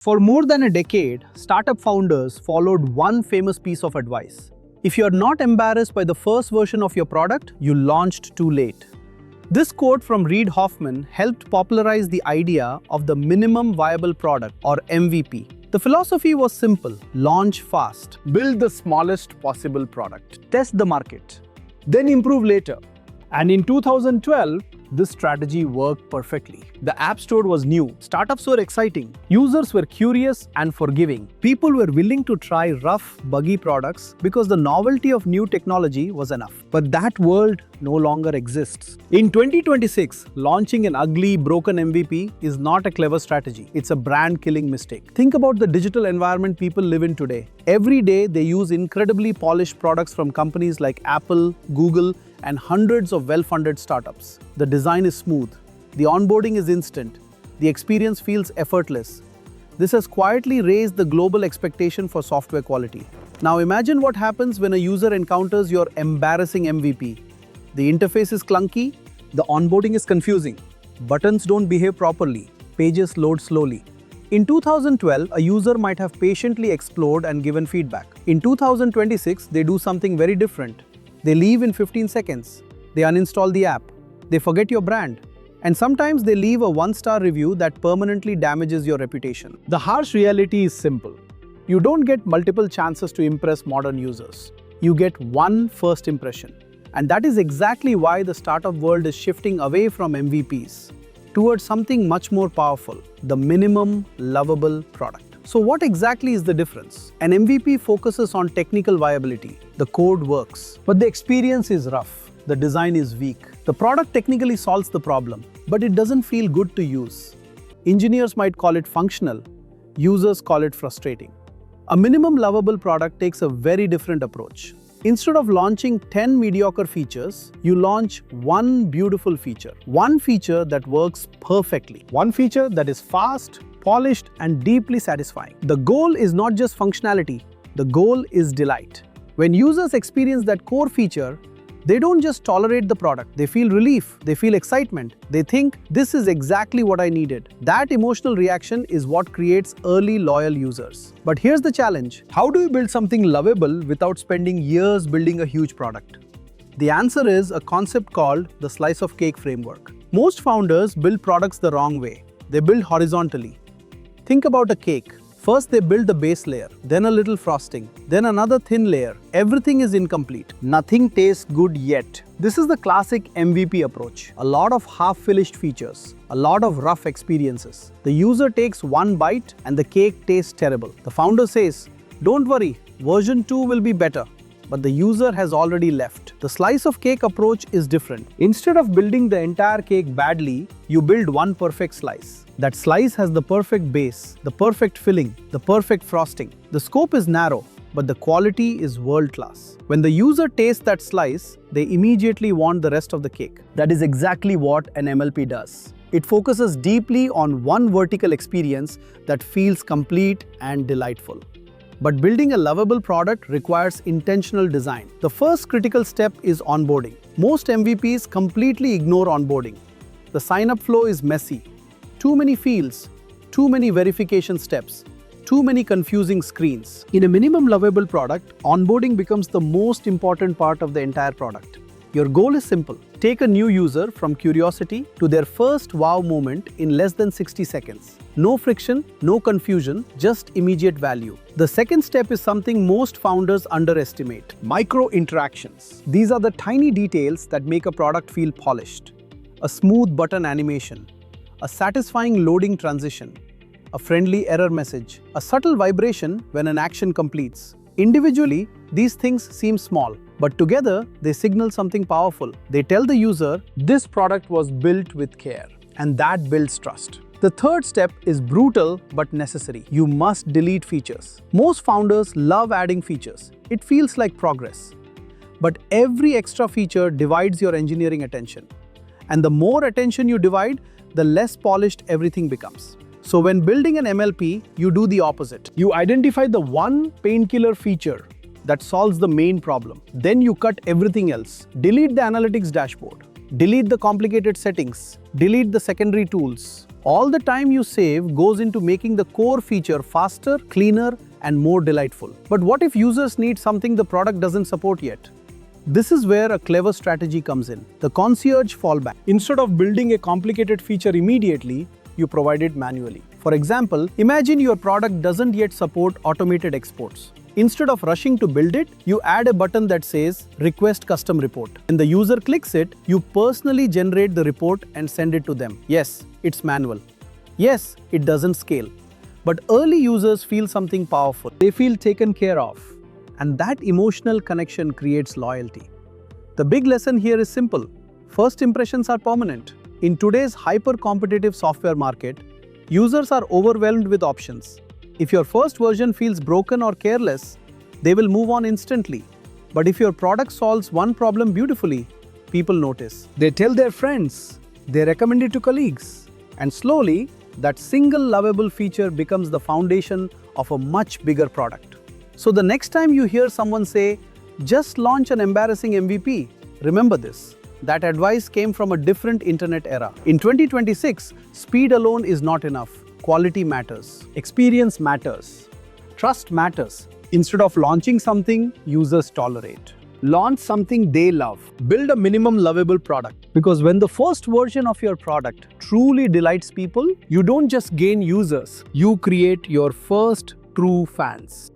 For more than a decade, startup founders followed one famous piece of advice. If you're not embarrassed by the first version of your product, you launched too late. This quote from Reid Hoffman helped popularize the idea of the minimum viable product or MVP. The philosophy was simple: launch fast, Build the smallest possible product. test the market. Then improve later. And in 2012, this strategy worked perfectly. The App Store was new, startups were exciting, users were curious and forgiving. People were willing to try rough, buggy products because the novelty of new technology was enough. But that world no longer exists. In 2026, launching an ugly, broken MVP is not a clever strategy. It's a brand-killing mistake. Think about the digital environment people live in today. Every day, they use incredibly polished products from companies like Apple, Google, and hundreds of well-funded startups. The design is smooth, the onboarding is instant, the experience feels effortless. This has quietly raised the global expectation for software quality. Now imagine what happens when a user encounters your embarrassing MVP. The interface is clunky, the onboarding is confusing, buttons don't behave properly, pages load slowly. In 2012, a user might have patiently explored and given feedback. In 2026, they do something very different. They leave in 15 seconds. They uninstall the app. They forget your brand. And sometimes they leave a one-star review that permanently damages your reputation. The harsh reality is simple. You don't get multiple chances to impress modern users. You get one first impression. And that is exactly why the startup world is shifting away from MVPs towards something much more powerful: the minimum lovable product. So what exactly is the difference? An MVP focuses on technical viability. The code works, but the experience is rough. The design is weak. The product technically solves the problem, but it doesn't feel good to use. Engineers might call it functional. Users call it frustrating. A minimum lovable product takes a very different approach. Instead of launching 10 mediocre features, you launch one beautiful feature. One feature that works perfectly. One feature that is fast, polished, and deeply satisfying. The goal is not just functionality, the goal is delight. When users experience that core feature, they don't just tolerate the product, they feel relief, they feel excitement, they think, this is exactly what I needed. That emotional reaction is what creates early loyal users. But here's the challenge: how do you build something lovable without spending years building a huge product? The answer is a concept called the slice of cake framework. Most founders build products the wrong way. They build horizontally. Think about a cake. First they build the base layer, then a little frosting, then another thin layer. Everything is incomplete. Nothing tastes good yet. This is the classic MVP approach. A lot of half-finished features, a lot of rough experiences. The user takes one bite and the cake tastes terrible. The founder says, "Don't worry, version 2 will be better." But the user has already left. The slice of cake approach is different. Instead of building the entire cake badly, you build one perfect slice. That slice has the perfect base, the perfect filling, the perfect frosting. The scope is narrow, but the quality is world-class. When the user tastes that slice, they immediately want the rest of the cake. That is exactly what an MLP does. It focuses deeply on one vertical experience that feels complete and delightful. But building a lovable product requires intentional design. The first critical step is onboarding. Most MVPs completely ignore onboarding. The sign-up flow is messy. Too many fields, too many verification steps, too many confusing screens. In a minimum lovable product, onboarding becomes the most important part of the entire product. Your goal is simple: take a new user from curiosity to their first wow moment in less than 60 seconds. No friction, no confusion, just immediate value. The second step is something most founders underestimate: micro interactions. These are the tiny details that make a product feel polished. A smooth button animation, a satisfying loading transition, a friendly error message, a subtle vibration when an action completes. Individually, these things seem small, but together they signal something powerful. They tell the user, this product was built with care, and that builds trust. The third step is brutal but necessary. You must delete features. Most founders love adding features. It feels like progress. But every extra feature divides your engineering attention. And the more attention you divide, the less polished everything becomes. So when building an MLP, you do the opposite. You identify the one painkiller feature that solves the main problem. Then you cut everything else. Delete the analytics dashboard. Delete the complicated settings. Delete the secondary tools. All the time you save goes into making the core feature faster, cleaner, and more delightful. But what if users need something the product doesn't support yet? This is where a clever strategy comes in, the concierge fallback. Instead of building a complicated feature immediately, you provide it manually. For example, imagine your product doesn't yet support automated exports. Instead of rushing to build it, you add a button that says Request Custom Report. When the user clicks it, you personally generate the report and send it to them. Yes, it's manual. Yes, it doesn't scale. But early users feel something powerful. They feel taken care of. And that emotional connection creates loyalty. The big lesson here is simple. First impressions are permanent. In today's hyper-competitive software market, users are overwhelmed with options. If your first version feels broken or careless, they will move on instantly. But if your product solves one problem beautifully, people notice. They tell their friends, they recommend it to colleagues. And slowly, that single lovable feature becomes the foundation of a much bigger product. So the next time you hear someone say, just launch an embarrassing MVP, remember this. That advice came from a different internet era. In 2026, speed alone is not enough. Quality matters. Experience matters. Trust matters. Instead of launching something users tolerate, launch something they love. Build a minimum lovable product. Because when the first version of your product truly delights people, you don't just gain users, you create your first true fans.